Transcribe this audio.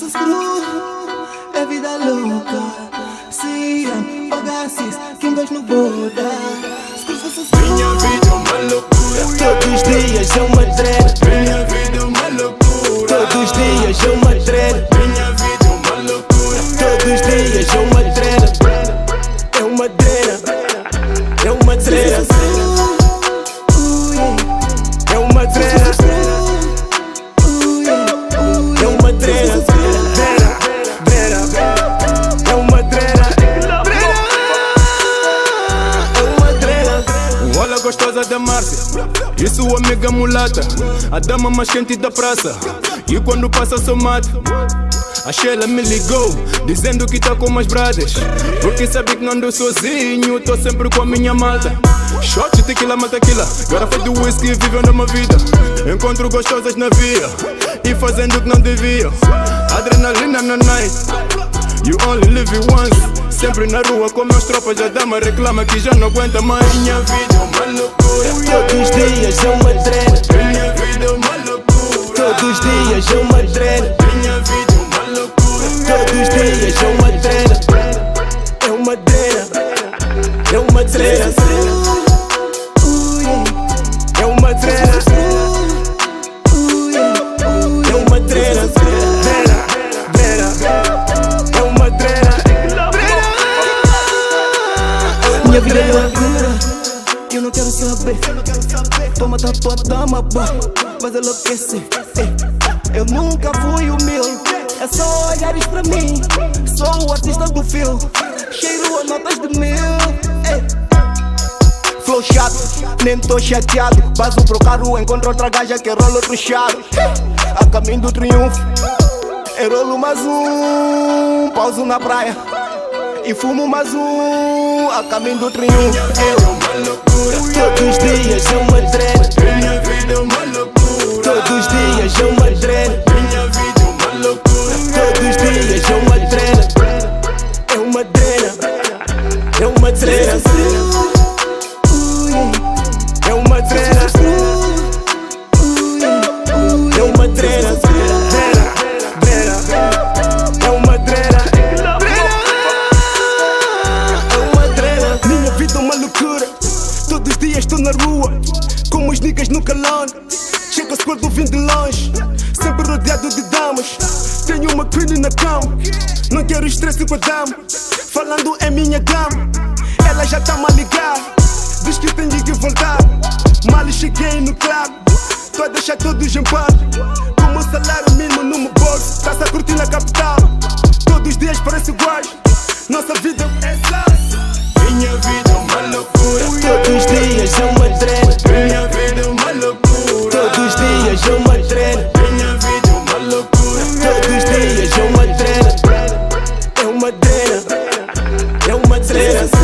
screw, é vida louca. CM, Oasis, quem gosta no boda. Minha vida é uma loucura. Todos os dias é uma trena. Minha vida é uma loucura. Todos os dias é uma trena. Minha vida é uma loucura. Todos os dias é uma trena. É uma trena. É uma trena. É uma trena. É uma trena. É uma trena. É uma trena. Olha gostosa da Márcia e sua amiga mulata, a dama mais quente da praça. E quando passa só mata. A Sheila me ligou, dizendo que tá com umas bradas, porque sabe que não ando sozinho, tô sempre com a minha malta. Shot, tequila, mataquila, garrafa de whisky, vivendo uma vida. Encontro gostosas na via e fazendo o que não deviam. Adrenalina na night, you only live it once. Sempre na rua com meus tropas, a dama reclama que já não aguenta mais. Minha vida é uma loucura. Todos os dias é uma trena. Minha vida é uma loucura. Todos os dias é uma trena. Minha vida é uma loucura. Todos os dias é uma trena. É uma trena. É uma trena. É uma trena. É uma trena. É uma trena. Minha vida é loucura. Eu não quero saber. Toma da tua dama, boy, mas enlouquecer. Eu nunca fui humilde. É só olhares pra mim. Sou o artista do filme. Cheiro a notas de mil. Flow chato, nem tô chateado. Passo pro carro, encontro outra gaja que rola outro charo. A caminho do triunfo, eu rolo mais um. Pauso na praia e fumo mais um. A caminho do triunfo. Todos os dias é uma trena. Minha vida é uma loucura. Todos os dias é uma trena. Minha vida é uma loucura. Todos os dias é uma trena. É uma trena. É uma trena. É uma trena. É uma trena. É uma trena. É uma trena. Minha vida é uma loucura. Todos os dias estou na rua, com os niggas no calão. Chego ao squad, vim de longe, sempre rodeado de damas. Tenho uma queen na cama, não quero estresse com a dama. Falando é minha gama, ela já tá-me a ligar. Diz que tenho que voltar, mal cheguei no club. Tô a deixar todos em paz, com o salário mínimo no meu bolso. Tá-se a curtir na capital, todos os dias parece iguais. Nossa vida é essa. Minha vida é uma loucura. Todos os dias é uma trena. Minha vida é uma loucura. Todos os dias é uma trena. Minha vida é uma loucura. Todos os dias é uma trena. É uma trena. É uma trena.